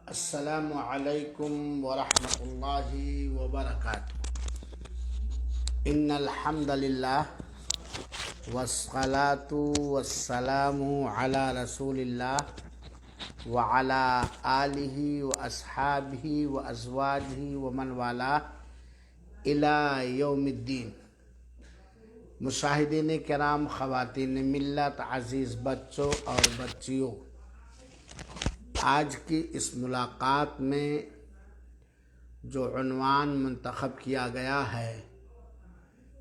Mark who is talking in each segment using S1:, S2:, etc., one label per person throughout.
S1: السلام علیکم ورحمۃ اللہ وبرکاتہ۔ ان الحمد للہ والصلاۃ والسلام علی رسول اللہ وعلی آلہ واصحابہ وازواجہ ومن والاہ الی یوم الدین۔ مشاہدین کرام، خواتین ملت، عزیز بچوں اور بچیوں، آج کی اس ملاقات میں جو عنوان منتخب کیا گیا ہے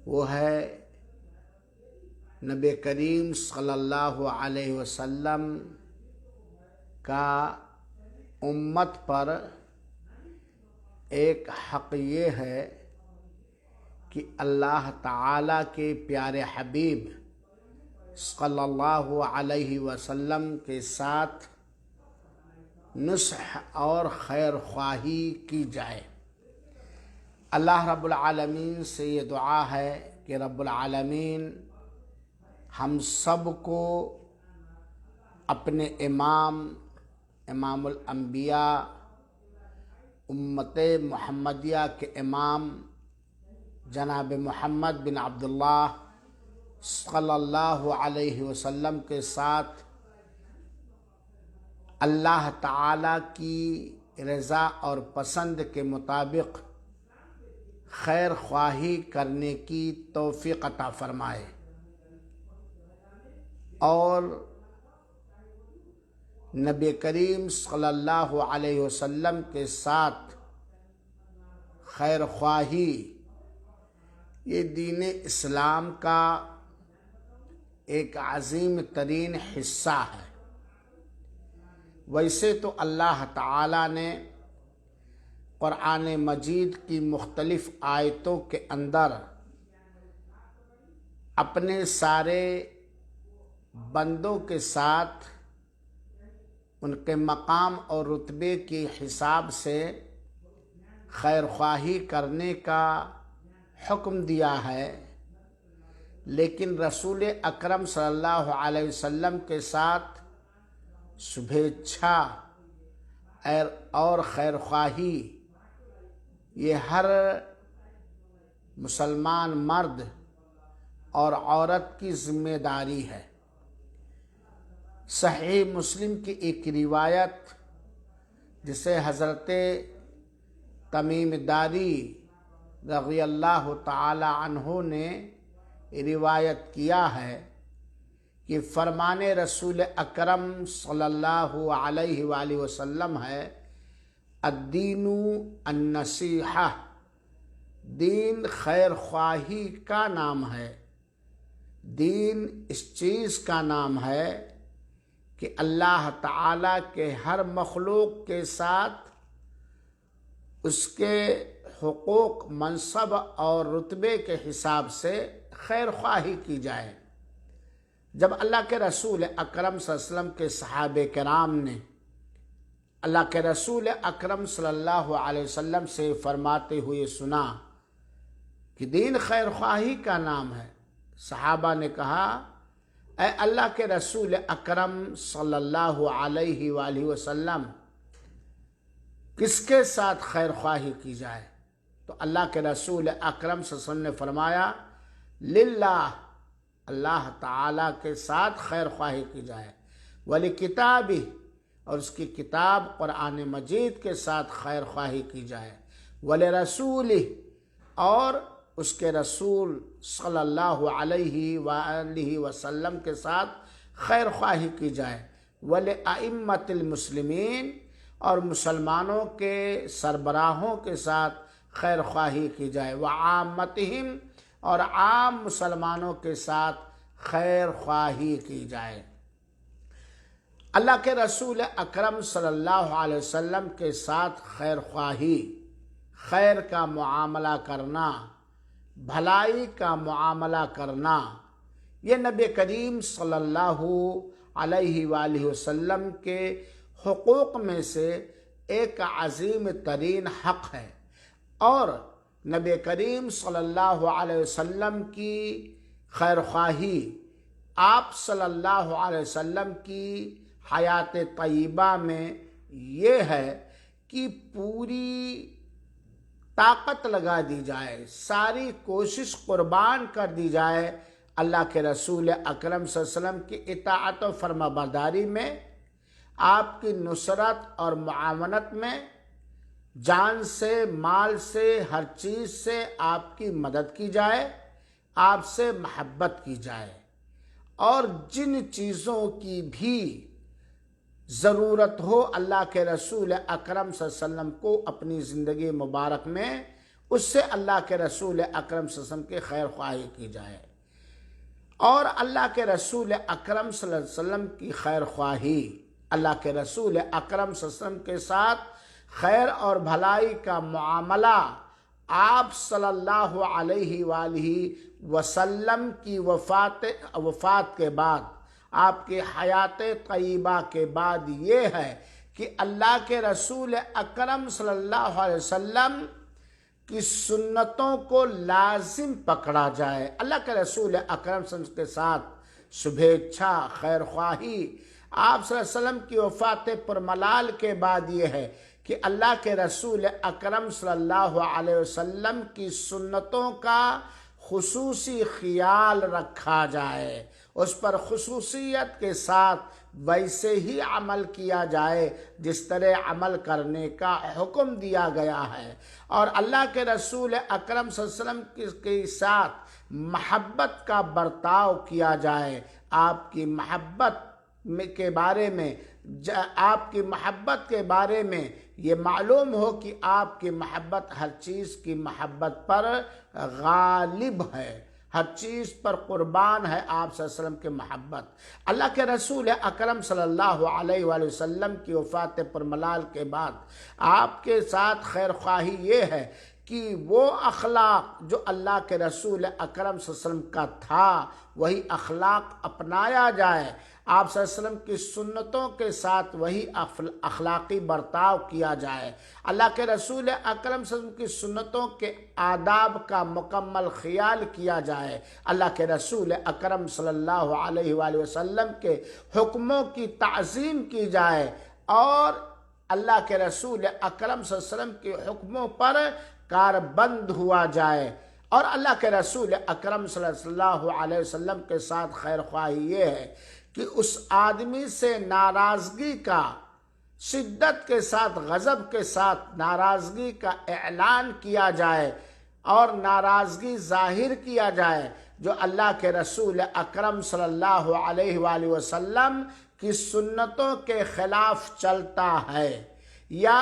S1: وہ ہے نبی کریم صلی اللہ علیہ وسلم کا امت پر ایک حق یہ ہے کہ اللہ تعالیٰ کے پیارے حبیب صلی اللہ علیہ وسلم کے ساتھ نصح اور خیر خواہی کی جائے۔ اللہ رب العالمین سے یہ دعا ہے کہ رب العالمین ہم سب کو اپنے امام الانبیاء، امت محمدیہ کے امام جناب محمد بن عبداللہ صلی اللہ علیہ وسلم کے ساتھ اللہ تعالیٰ کی رضا اور پسند کے مطابق خیر خواہی کرنے کی توفیق عطا فرمائے، اور نبی کریم صلی اللہ علیہ وسلم کے ساتھ خیر خواہی یہ دین اسلام کا ایک عظیم ترین حصہ ہے۔ ویسے تو اللہ تعالیٰ نے قرآن مجید کی مختلف آیتوں کے اندر اپنے سارے بندوں کے ساتھ ان کے مقام اور رتبے کے حساب سے خیر خواہی کرنے کا حکم دیا ہے، لیکن رسول اکرم صلی اللہ علیہ وسلم کے ساتھ شبھیچھا اور خیر خواہی یہ ہر مسلمان مرد اور عورت کی ذمہ داری ہے۔ صحیح مسلم کی ایک روایت جسے حضرت تمیم داری رضی اللہ تعالی عنہ نے روایت کیا ہے کہ فرمان رسول اکرم صلی اللہ علیہ وآلہ وسلم ہے، الدین النصیحہ، دین خیر خواہی کا نام ہے۔ دین اس چیز کا نام ہے کہ اللہ تعالیٰ کے ہر مخلوق کے ساتھ اس کے حقوق، منصب اور رتبے کے حساب سے خیر خواہی کی جائے۔ جب اللہ کے رسول اکرم صلی اللہ علیہ وسلم کے صحابہ کرام نے اللہ کے رسول اکرم صلی اللہ علیہ وسلم سے فرماتے ہوئے سنا کہ دین خیر خواہی کا نام ہے، صحابہ نے کہا، اے اللہ کے رسول اکرم صلی اللہ علیہ وآلہ وسلم، کس کے ساتھ خیر خواہی کی جائے؟ تو اللہ کے رسول اکرم صلی اللہ علیہ وسلم نے فرمایا، للہ، اللہ تعالیٰ کے ساتھ خیر خواہی کی جائے، وَلِكِتَابِهِ، اور اس کی کتاب قرآن مجید کے ساتھ خیر خواہی کی جائے، وَلِرَسُولِهِ، اور اس کے رسول صلی اللہ علیہ وآلہ وسلم کے ساتھ خیر خواہی کی جائے، وَلِأَئِمَّةِ الْمُسْلِمِينَ، اور مسلمانوں کے سربراہوں کے ساتھ خیر خواہی کی جائے، وَعَامَّتِهِمْ، اور عام مسلمانوں کے ساتھ خیر خواہی کی جائے۔ اللہ کے رسول اکرم صلی اللہ علیہ وسلم کے ساتھ خیر خواہی، خیر کا معاملہ کرنا، بھلائی کا معاملہ کرنا، یہ نبی کریم صلی اللہ علیہ وآلہ وسلم کے حقوق میں سے ایک عظیم ترین حق ہے، اور نبی کریم صلی اللہ علیہ وسلم کی خیر خواہی، آپ صلی اللہ علیہ وسلم کی حیات طیبہ میں یہ ہے کی پوری طاقت لگا دی جائے، ساری کوشش قربان کر دی جائے اللہ کے رسول اکرم صلی اللہ علیہ وسلم کی اطاعت و فرما برداری میں، آپ کی نصرت اور معاونت میں، جان سے، مال سے، ہر چیز سے آپ کی مدد کی جائے، آپ سے محبت کی جائے، اور جن چیزوں کی بھی ضرورت ہو اللہ کے رسول اکرم صلی اللہ علیہ وسلم کو اپنی زندگی مبارک میں، اس سے اللہ کے رسول اکرم صلی اللہ علیہ وسلم کی خیر خواہی کی جائے، اور اللہ کے رسول اکرم صلی اللہ علیہ وسلم کی خیر خواہی، اللہ کے رسول اکرم صلی اللہ علیہ وسلم کے ساتھ خیر اور بھلائی کا معاملہ آپ صلی اللہ علیہ وآلہ وسلم کی وفات کے بعد، آپ کی حیات طیبہ کے بعد یہ ہے کہ اللہ کے رسول اکرم صلی اللہ علیہ وسلم کی سنتوں کو لازم پکڑا جائے۔ اللہ کے رسول اکرم صلی اللہ علیہ وسلم کے ساتھ شبھیچھا، خیر خواہی آپ صلی اللہ علیہ وسلم کی وفات پرملال کے بعد یہ ہے کہ اللہ کے رسول اکرم صلی اللہ علیہ وسلم کی سنتوں کا خصوصی خیال رکھا جائے، اس پر خصوصیت کے ساتھ ویسے ہی عمل کیا جائے جس طرح عمل کرنے کا حکم دیا گیا ہے، اور اللہ کے رسول اکرم صلی اللہ علیہ وسلم کے ساتھ محبت کا برتاؤ کیا جائے۔ آپ کی محبت کے بارے میں یہ معلوم ہو کہ آپ کی محبت ہر چیز کی محبت پر غالب ہے، ہر چیز پر قربان ہے آپ صلی اللہ علیہ وسلم کی محبت۔ اللہ کے رسول اکرم صلی اللہ علیہ وآلہ وسلم کی وفات پرملال کے بعد آپ کے ساتھ خیر خواہی یہ ہے کہ وہ اخلاق جو اللہ کے رسول اکرم صلی اللہ علیہ وسلم کا تھا وہی اخلاق اپنایا جائے، آپ صلی اللہ علیہ وسلم کی سنتوں کے ساتھ وہی اخلاقی برتاؤ کیا جائے، اللہ کے رسول اکرم صلی اللہ علیہ وسلم کی سنتوں کے آداب کا مکمل خیال کیا جائے، اللہ کے رسول اکرم صلی اللہ علیہ وآلہ وسلم کے حکموں کی تعظیم کی جائے، اور اللہ کے رسول اکرم صلی اللہ علیہ وسلم کے حکموں پر کاربند ہوا جائے، اور اللہ کے رسول اکرم صلی اللہ علیہ وسلم کے ساتھ خیر خواہی یہ ہے کہ اس آدمی سے ناراضگی کا، شدت کے ساتھ، غضب کے ساتھ ناراضگی کا اعلان کیا جائے اور ناراضگی ظاہر کیا جائے جو اللہ کے رسول اکرم صلی اللہ علیہ وآلہ وسلم کی سنتوں کے خلاف چلتا ہے، یا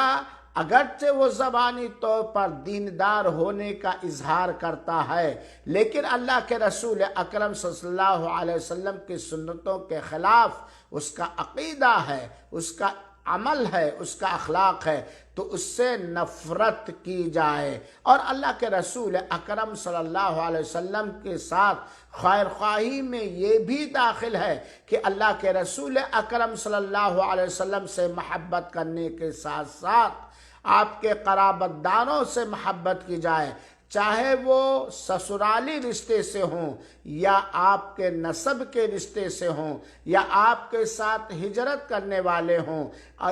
S1: اگرچہ وہ زبانی طور پر دیندار ہونے کا اظہار کرتا ہے لیکن اللہ کے رسول اکرم صلی اللہ علیہ وسلم کی سنتوں کے خلاف اس کا عقیدہ ہے، اس کا عمل ہے، اس کا اخلاق ہے، تو اس سے نفرت کی جائے، اور اللہ کے رسول اکرم صلی اللہ علیہ وسلم کے ساتھ خیر خواہی میں یہ بھی داخل ہے کہ اللہ کے رسول اکرم صلی اللہ علیہ وسلم سے محبت کرنے کے ساتھ ساتھ آپ کے قرابت داروں سے محبت کی جائے، چاہے وہ سسرالی رشتے سے ہوں یا آپ کے نسب کے رشتے سے ہوں یا آپ کے ساتھ ہجرت کرنے والے ہوں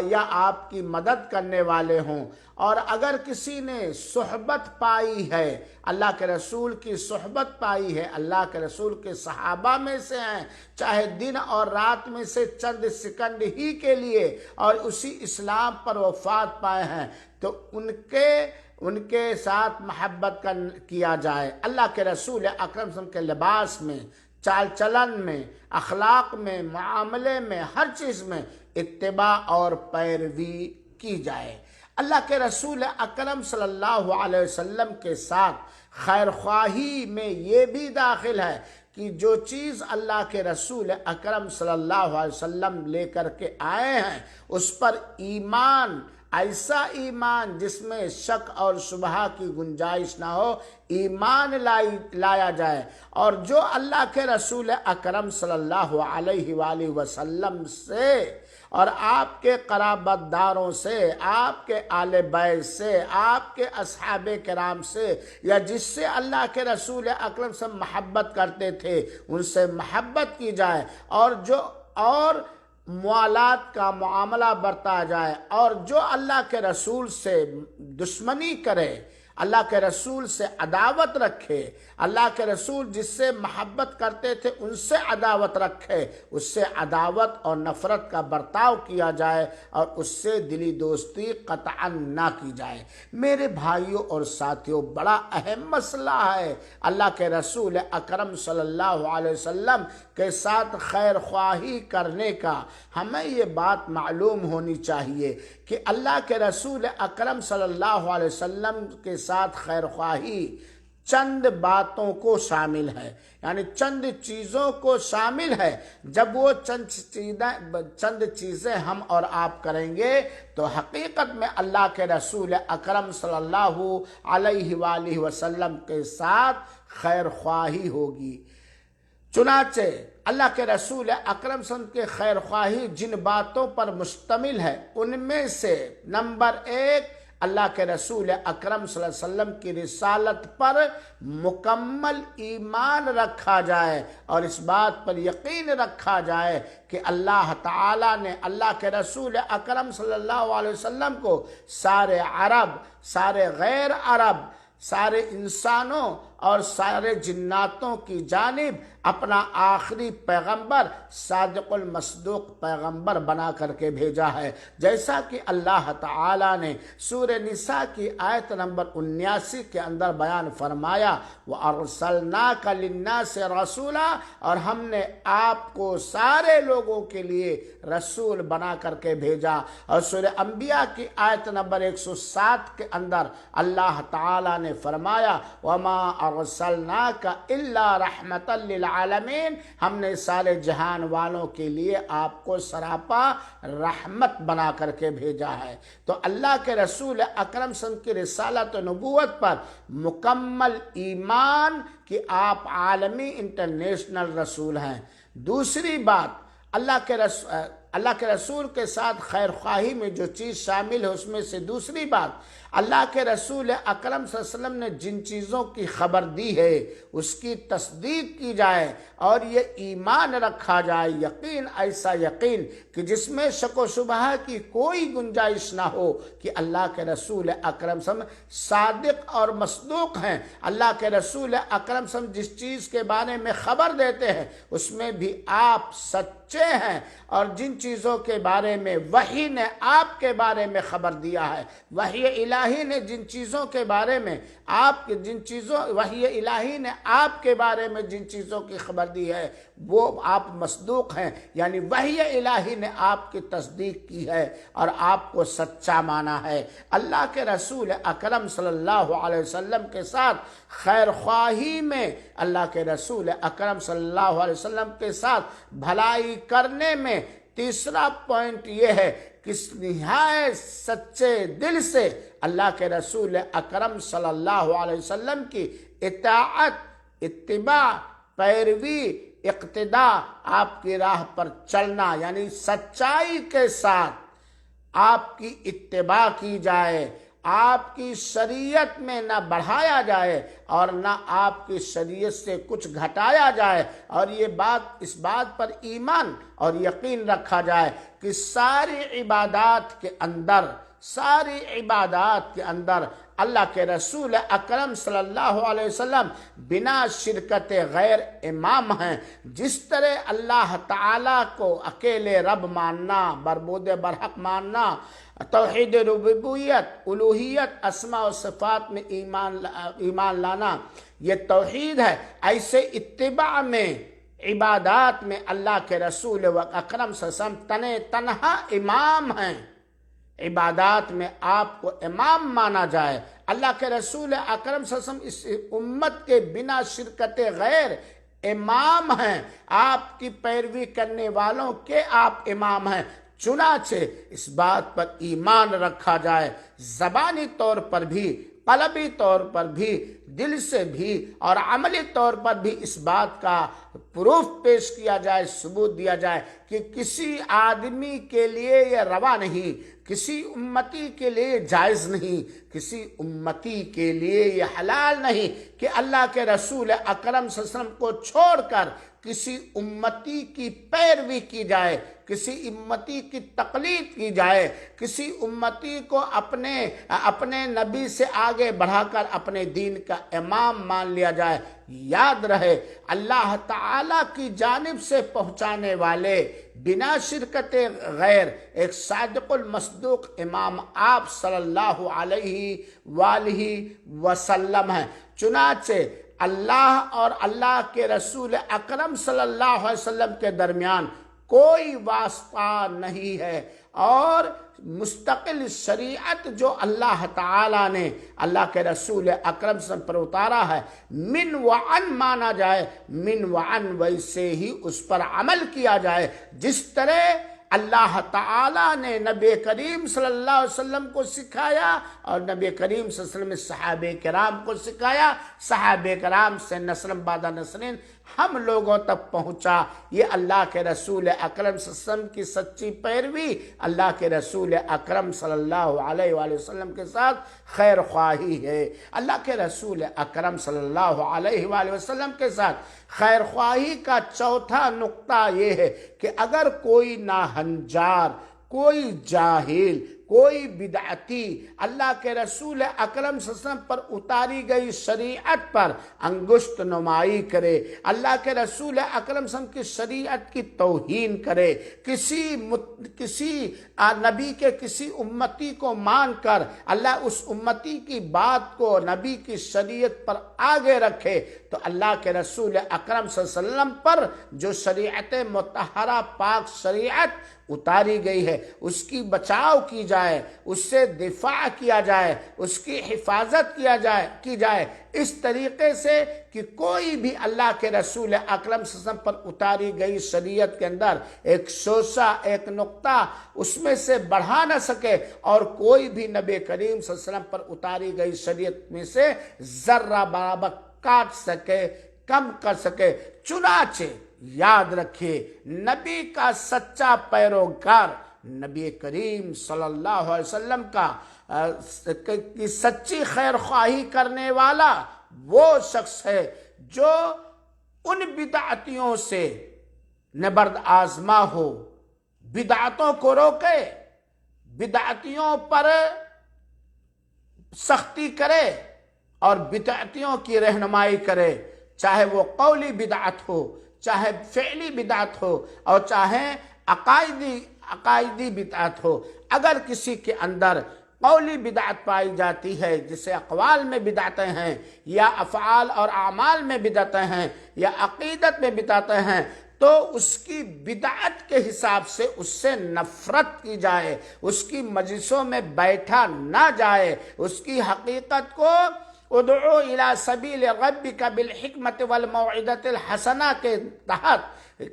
S1: یا آپ کی مدد کرنے والے ہوں، اور اگر کسی نے صحبت پائی ہے، اللہ کے رسول کی صحبت پائی ہے، اللہ کے رسول کے صحابہ میں سے ہیں، چاہے دن اور رات میں سے چند سیکنڈ ہی کے لیے، اور اسی اسلام پر وفات پائے ہیں، تو ان کے ساتھ محبت کیا جائے۔ اللہ کے رسول اکرم صلی اللہ علیہ وسلم کے لباس میں، چال چلن میں، اخلاق میں، معاملے میں، ہر چیز میں اتباع اور پیروی کی جائے۔ اللہ کے رسول اکرم صلی اللہ علیہ وسلم کے ساتھ خیر خواہی میں یہ بھی داخل ہے کہ جو چیز اللہ کے رسول اکرم صلی اللہ علیہ وسلم لے کر کے آئے ہیں اس پر ایمان، ایسا ایمان جس میں شک اور شبہ کی گنجائش نہ ہو، ایمان لایا جائے، اور جو اللہ کے رسول اکرم صلی اللہ علیہ وآلہ وسلم سے اور آپ کے قرابت داروں سے، آپ کے آل بیت سے، آپ کے اصحاب کرام سے، یا جس سے اللہ کے رسول اکرم سے محبت کرتے تھے ان سے محبت کی جائے، اور موالات کا معاملہ برتا جائے، اور جو اللہ کے رسول سے دشمنی کرے، اللہ کے رسول سے عداوت رکھے، اللہ کے رسول جس سے محبت کرتے تھے ان سے عداوت رکھے، اس سے عداوت اور نفرت کا برتاؤ کیا جائے اور اس سے دلی دوستی قطعا نہ کی جائے۔ میرے بھائیوں اور ساتھیوں، بڑا اہم مسئلہ ہے اللہ کے رسول اکرم صلی اللہ علیہ وسلم کے ساتھ خیر خواہی کرنے کا۔ ہمیں یہ بات معلوم ہونی چاہیے کہ اللہ کے رسول اکرم صلی اللہ علیہ وسلم کے ساتھ خیر خواہی چند باتوں کو شامل ہے، یعنی چند چیزوں کو شامل ہے۔ جب وہ چند چیزیں ہم اور آپ کریں گے تو حقیقت میں اللہ کے رسول اکرم صلی اللہ علیہ وآلہ وسلم کے ساتھ خیر خواہی ہوگی۔ چنانچہ اللہ کے رسول اکرم صلی اللہ علیہ وسلم کے خیر خواہی جن باتوں پر مشتمل ہے ان میں سے نمبر 1، اللہ کے رسول اکرم صلی اللہ علیہ وسلم کی رسالت پر مکمل ایمان رکھا جائے اور اس بات پر یقین رکھا جائے کہ اللہ تعالیٰ نے اللہ کے رسول اکرم صلی اللہ علیہ وسلم کو سارے عرب، سارے غیر عرب، سارے انسانوں اور سارے جناتوں کی جانب اپنا آخری پیغمبر، صادق المصدوق پیغمبر بنا کر کے بھیجا ہے، جیسا کہ اللہ تعالیٰ نے سورہ نساء کی آیت نمبر 79 کے اندر بیان فرمایا، وَأَرْسَلْنَاكَ لِلنَّاسِ رَسُولًا، اور ہم نے آپ کو سارے لوگوں کے لیے رسول بنا کر کے بھیجا۔ اور سورہ انبیاء کی آیت نمبر 107 کے اندر اللہ تعالیٰ نے فرمایا، وَمَا أَرْسَلْنَاكَ إِلَّا رَحْمَةً لِلْعَالَمِينَ، ہم نے سارے جہان والوں کے لیے آپ کو سراپا رحمت بنا کر کے بھیجا ہے۔ تو اللہ کے رسول اکرم صلی اللہ علیہ وسلم کی رسالت و نبوت پر مکمل ایمان کہ آپ عالمی انٹرنیشنل رسول ہیں۔ دوسری بات، اللہ کے رسول کے ساتھ خیر خواہی میں جو چیز شامل ہے اس میں سے دوسری بات، اللہ کے رسول اکرم صلی اللہ علیہ وسلم نے جن چیزوں کی خبر دی ہے اس کی تصدیق کی جائے اور یہ ایمان رکھا جائے، یقین، ایسا یقین کہ جس میں شک و شبہ کی کوئی گنجائش نہ ہو کہ اللہ کے رسول اکرم صلی اللہ علیہ وسلم صادق اور مصدوق ہیں۔ اللہ کے رسول اکرم صلی اللہ علیہ وسلم جس چیز کے بارے میں خبر دیتے ہیں اس میں بھی آپ سچے ہیں، اور جن چیزوں کے بارے میں وحی نے آپ کے بارے میں خبر دیا ہے، وحی الہی نے جن چیزوں کے بارے میں وحی الہی نے آپ کے بارے میں جن چیزوں کی خبر دی ہے وہ آپ مصدوق ہیں، یعنی وحی الہی نے آپ کی تصدیق کی ہے اور آپ کو سچا مانا ہے۔ اللہ کے رسول اکرم صلی اللہ علیہ وسلم کے ساتھ خیر خواہی میں، اللہ کے رسول اکرم صلی اللہ علیہ وسلم کے ساتھ بھلائی کرنے میں تیسرا پوائنٹ یہ ہے کہ نہایت سچے دل سے اللہ کے رسول اکرم صلی اللہ علیہ وسلم کی اطاعت، اتباع، پیروی، اقتداء، آپ کی راہ پر چلنا، یعنی سچائی کے ساتھ آپ کی اتباع کی جائے، آپ کی شریعت میں نہ بڑھایا جائے اور نہ آپ کی شریعت سے کچھ گھٹایا جائے، اور اس بات پر ایمان اور یقین رکھا جائے کہ ساری عبادات کے اندر اللہ کے رسول اکرم صلی اللہ علیہ وسلم بنا شرکت غیر امام ہیں۔ جس طرح اللہ تعالیٰ کو اکیلے رب ماننا، بربود برحق ماننا، توحید ربوبیت، الوہیت، اسماء و صفات میں ایمان لانا یہ توحید ہے، ایسے اتباع میں، عبادات میں اللہ کے رسول اکرم صلی اللہ علیہ وسلم تنہا امام ہیں۔ عبادات میں آپ کو امام مانا جائے، اللہ کے رسول اکرم صلی اللہ علیہ وسلم اس امت کے بنا شرکت غیر امام ہیں، آپ کی پیروی کرنے والوں کے آپ امام ہیں۔ چنانچہ اس بات پر ایمان رکھا جائے، زبانی طور پر بھی، قلبی طور پر بھی، دل سے بھی اور عملی طور پر بھی اس بات کا پروف پیش کیا جائے، ثبوت دیا جائے کہ کسی آدمی کے لیے یہ روا نہیں، کسی امتی کے لیے جائز نہیں، کسی امتی کے لیے یہ حلال نہیں کہ اللہ کے رسول اکرم صلی اللہ علیہ وسلم کو چھوڑ کر کسی امتی کی پیروی کی جائے، کسی امتی کی تقلید کی جائے، کسی امتی کو اپنے نبی سے آگے بڑھا کر اپنے دین کا امام مان لیا جائے، یاد رہے اللہ تعالیٰ کی جانب سے پہنچانے والے بنا شرکت غیر ایک صادق المصدوق امام آپ صلی اللہ علیہ وآلہ وسلم ہیں۔ چنانچہ اللہ اور اللہ کے رسول اکرم صلی اللہ علیہ وسلم کے درمیان کوئی واسطہ نہیں ہے، اور مستقل شریعت جو اللہ تعالیٰ نے اللہ کے رسول اکرم صلی اللہ علیہ وسلم پر اتارا ہے، من وعن مانا جائے، من وعن ویسے ہی اس پر عمل کیا جائے جس طرح اللہ تعالیٰ نے نبی کریم صلی اللہ علیہ وسلم کو سکھایا، اور نبی کریم صلی اللہ علیہ وسلم نے صحابہ کرام کو سکھایا، صحابہ کرام سے نسل بعد نسل ہم لوگوں تک پہنچا۔ یہ اللہ کے رسول اکرم صلی اللہ علیہ وسلم کی سچی پیروی، اللہ کے رسول اکرم صلی اللہ علیہ وآلہ وسلم کے ساتھ خیر خواہی ہے۔ اللہ کے رسول اکرم صلی اللہ علیہ وآلہ وسلم کے ساتھ خیر خواہی کا چوتھا نقطہ یہ ہے کہ اگر کوئی ناہنجار، کوئی جاہل، کوئی بدعتی اللہ کے رسول اکرم صلی اللہ علیہ وسلم پر اتاری گئی شریعت پر انگشت نمائی کرے، اللہ کے رسول اکرم صلی اللہ علیہ وسلم کی شریعت کی توہین کرے، کسی نبی کے کسی امتی کو مان کر اللہ اس امتی کی بات کو نبی کی شریعت پر آگے رکھے، تو اللہ کے رسول اکرم صلی اللہ علیہ وسلم پر جو شریعت مطہرہ پاک شریعت اتاری گئی ہے اس کی بچاؤ کی جائے، اس سے دفاع کیا جائے، اس کی حفاظت کی جائے اس طریقے سے کہ کوئی بھی اللہ کے رسول اکرم صلی اللہ علیہ وسلم پر اتاری گئی شریعت کے اندر ایک شوشہ، ایک نقطہ اس میں سے بڑھا نہ سکے، اور کوئی بھی نبی کریم صلی اللہ علیہ وسلم پر اتاری گئی شریعت میں سے ذرہ برابر کاٹ سکے، کم کر سکے۔ چنانچہ یاد رکھیے نبی کا سچا پیروکار، نبی کریم صلی اللہ علیہ وسلم کی سچی خیر خواہی کرنے والا وہ شخص ہے جو ان بدعتیوں سے نبرد آزما ہو، بدعتوں کو روکے، بدعتیوں پر سختی کرے اور بدعتیوں کی رہنمائی کرے، چاہے وہ قولی بدعت ہو، چاہے فعلی بدعت ہو، اور چاہے عقائدی بدعت ہو۔ اگر کسی کے اندر قولی بدعت پائی جاتی ہے جسے اقوال میں بدعتیں ہیں، یا افعال اور اعمال میں بدعتیں ہیں، یا عقیدت میں بدعتیں ہیں، تو اس کی بدعت کے حساب سے اس سے نفرت کی جائے، اس کی مجلسوں میں بیٹھا نہ جائے، اس کی حقیقت کو ادعو الی سبیل ربک بالحکمت والموعظۃ الحسنہ کے تحت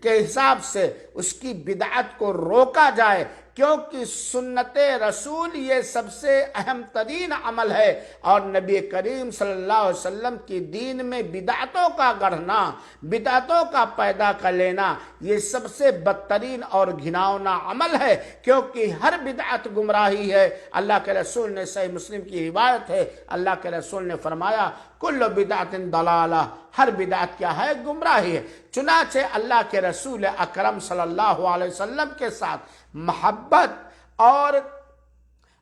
S1: کے حساب سے اس کی بدعت کو روکا جائے، کیونکہ سنت رسول یہ سب سے اہم ترین عمل ہے، اور نبی کریم صلی اللہ علیہ وسلم کی دین میں بدعتوں کا گڑھنا، بدعتوں کا پیدا کر لینا یہ سب سے بدترین اور گھناؤنا عمل ہے، کیونکہ ہر بدعت گمراہی ہے۔ اللہ کے رسول نے صحیح مسلم کی روایت ہے، اللہ کے رسول نے فرمایا کل بدعت ضلالہ، ہر بدعت کیا ہے؟ گمراہی ہے۔ چنانچہ اللہ کے رسول اکرم صلی اللہ علیہ وسلم کے ساتھ محبت اور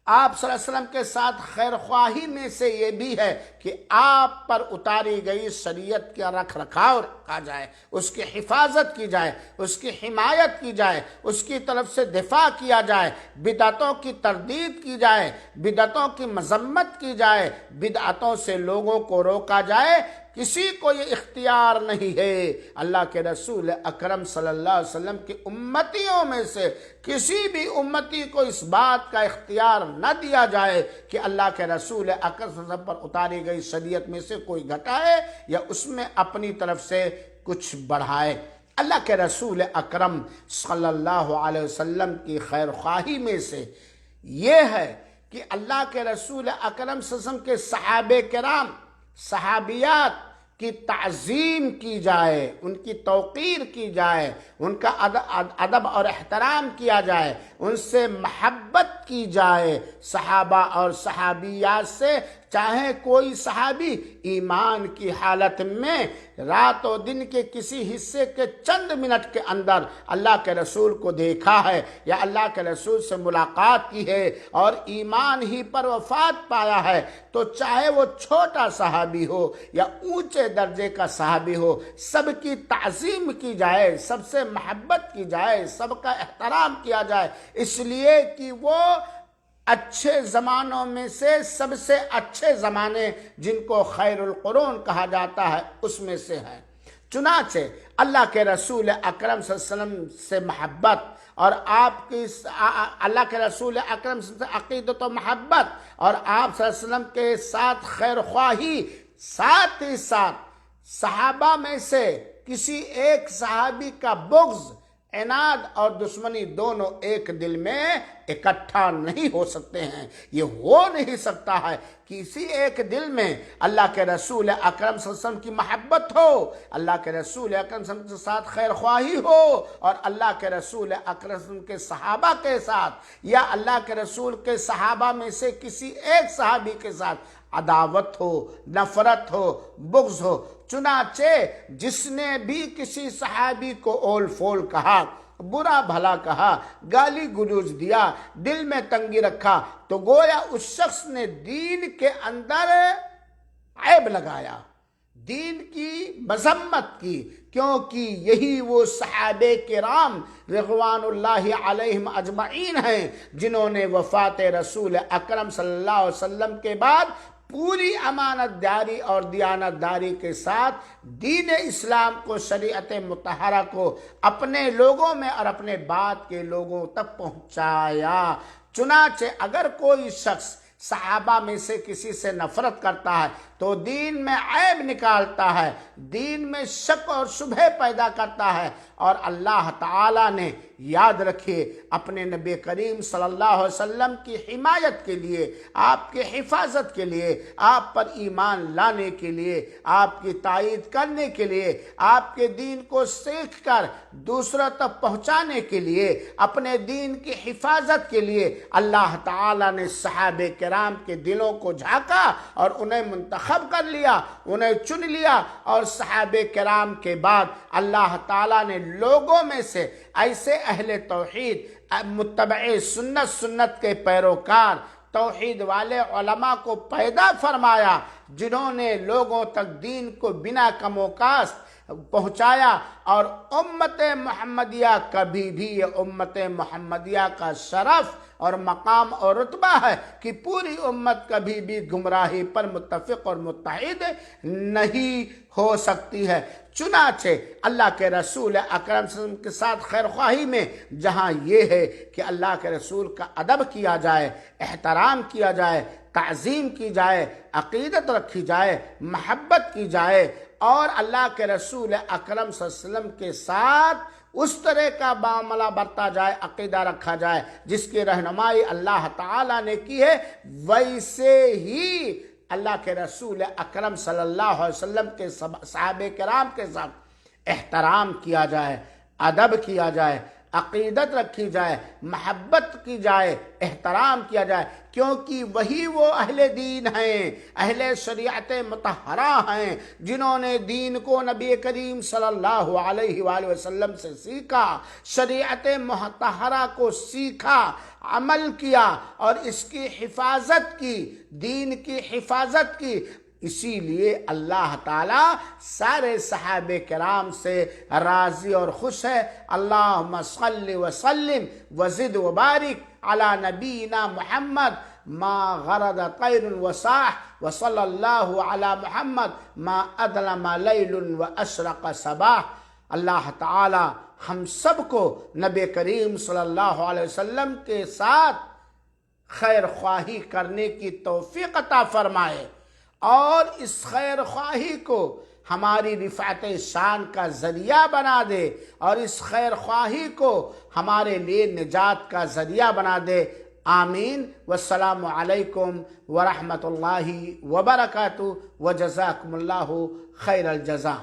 S1: آپ صلی اللہ علیہ وسلم کے ساتھ خیر خواہی میں سے یہ بھی ہے کہ آپ پر اتاری گئی شریعت کا رکھ رکھاؤ رکھا جائے، اس کی حفاظت کی جائے، اس کی حمایت کی جائے، اس کی طرف سے دفاع کیا جائے، بدعتوں کی تردید کی جائے، بدعتوں کی مذمت کی جائے، بدعتوں سے لوگوں کو روکا جائے۔ کسی کو یہ اختیار نہیں ہے، اللہ کے رسول اکرم صلی اللہ علیہ وسلم کی امتیوں میں سے کسی بھی امتی کو اس بات کا اختیار نہ دیا جائے کہ اللہ کے رسول اکرم صلی اللہ علیہ وسلم پر اتاری گئی شریعت میں سے کوئی گھٹائے یا اس میں اپنی طرف سے کچھ بڑھائے۔ اللہ کے رسول اکرم صلی اللہ علیہ وسلم کی خیر خواہی میں سے یہ ہے کہ اللہ کے رسول اکرم صلی اللہ علیہ وسلم کے صحابہ کرام، صحابیات کی تعظیم کی جائے، ان کی توقیر کی جائے، ان کا ادب اور احترام کیا جائے، ان سے محبت محبت کی جائے صحابہ اور صحابیات سے، چاہے کوئی صحابی ایمان کی حالت میں رات و دن کے کسی حصے کے چند منٹ کے اندر اللہ کے رسول کو دیکھا ہے یا اللہ کے رسول سے ملاقات کی ہے اور ایمان ہی پر وفات پایا ہے، تو چاہے وہ چھوٹا صحابی ہو یا اونچے درجے کا صحابی ہو، سب کی تعظیم کی جائے، سب سے محبت کی جائے، سب کا احترام کیا جائے، اس لیے کہ وہ اچھے زمانوں میں سے سب سے اچھے زمانے جن کو خیر القرون کہا جاتا ہے اس میں سے ہے۔ چنانچہ اللہ کے رسول اکرم صلی اللہ علیہ وسلم سے محبت اور آپ کی اللہ کے رسول اکرم صلی اللہ علیہ وسلم سے عقیدت و محبت اور آپ صلی اللہ علیہ وسلم کے ساتھ خیر خواہی، ساتھ ہی ساتھ صحابہ میں سے کسی ایک صحابی کا بغض، عناد اور دشمنی دونوں ایک دل میں اکٹھا نہیں ہو سکتے ہیں۔ یہ ہو نہیں سکتا ہے کسی ایک دل میں اللہ کے رسول اکرم صلی اللہ علیہ وسلم کی محبت ہو، اللہ کے رسول اکرم صلی اللہ علیہ وسلم کے ساتھ خیر خواہی ہو اور اللہ کے رسول اکرم صلی اللہ علیہ وسلم کے صحابہ کے ساتھ یا اللہ کے رسول کے صحابہ میں سے کسی ایک صحابی کے ساتھ عداوت ہو، نفرت ہو، بغض ہو۔ چنانچہ جس نے بھی کسی صحابی کو اول فول کہا، برا بھلا کہا، گالی گلوچ دیا، دل میں تنگی رکھا، تو گویا اس شخص نے دین کے اندر عیب لگایا، دین کی مذمت کی، کیونکہ یہی وہ صحابہ کرام رضوان اللہ علیہم اجمعین ہیں جنہوں نے وفات رسول اکرم صلی اللہ علیہ وسلم کے بعد پوری امانت داری اور دیانت داری کے ساتھ دین اسلام کو، شریعت مطہرہ کو اپنے لوگوں میں اور اپنے بعد کے لوگوں تک پہنچایا۔ چنانچہ اگر کوئی شخص صحابہ میں سے کسی سے نفرت کرتا ہے تو دین میں عیب نکالتا ہے، دین میں شک اور شبہ پیدا کرتا ہے، اور اللہ تعالیٰ نے یاد رکھیے اپنے نبی کریم صلی اللہ علیہ وسلم کی حمایت کے لیے، آپ کے حفاظت کے لیے، آپ پر ایمان لانے کے لیے، آپ کی تائید کرنے کے لیے، آپ کے دین کو سیکھ کر دوسروں تک پہنچانے کے لیے، اپنے دین کی حفاظت کے لیے اللہ تعالیٰ نے صحابہ کرام کے دلوں کو جھانکا اور انہیں منتخب کر لیا، انہیں چن لیا، اور صحابہ کرام کے بعد اللہ تعالیٰ نے لوگوں میں سے ایسے اہل توحید، متبع سنت کے پیروکار، توحید والے علماء کو پیدا فرمایا جنہوں نے لوگوں تک دین کو بنا کم و کاست پہنچایا، اور امت محمدیہ کبھی بھی یہ امت محمدیہ کا شرف اور مقام اور رتبہ ہے کہ پوری امت کبھی بھی گمراہی پر متفق اور متحد نہیں ہو سکتی ہے۔ چنانچہ اللہ کے رسول اکرم صلی اللہ علیہ وسلم کے ساتھ خیر خواہی میں جہاں یہ ہے کہ اللہ کے رسول کا ادب کیا جائے، احترام کیا جائے، تعظیم کی جائے، عقیدت رکھی جائے، محبت کی جائے، اور اللہ کے رسول اکرم صلی اللہ علیہ وسلم کے ساتھ اس طرح کا معاملہ برتا جائے، عقیدہ رکھا جائے جس کی رہنمائی اللہ تعالیٰ نے کی ہے، ویسے ہی اللہ کے رسول اکرم صلی اللہ علیہ وسلم کے صحابہ کرام کے ساتھ احترام کیا جائے، ادب کیا جائے، عقیدت رکھی جائے، محبت کی جائے، احترام کیا جائے، کیونکہ وہی وہ اہل دین ہیں، اہل شریعت مطہرہ ہیں جنہوں نے دین کو نبی کریم صلی اللہ علیہ وآلہ وسلم سے سیکھا، شریعت مطہرہ کو سیکھا، عمل کیا اور اس کی حفاظت کی، دین کی حفاظت کی۔ اسی لیے اللہ تعالیٰ سارے صحابہ کرام سے راضی اور خوش ہے۔ اللہم صل وسلم وزد وبارک علی نبینا محمد ما غرد طیر وصاح وصلی اللہ علی محمد ما اظلم لیل واشرق صباح۔ اللہ تعالیٰ ہم سب کو نبی کریم صلی اللہ علیہ وسلم کے ساتھ خیر خواہی کرنے کی توفیق عطا فرمائے، اور اس خیر خواہی کو ہماری رفعت شان کا ذریعہ بنا دے، اور اس خیر خواہی کو ہمارے لیے نجات کا ذریعہ بنا دے۔ آمین۔ والسلام علیکم ورحمۃ اللہ وبرکاتہ، وجزاکم اللہ خیر الجزا۔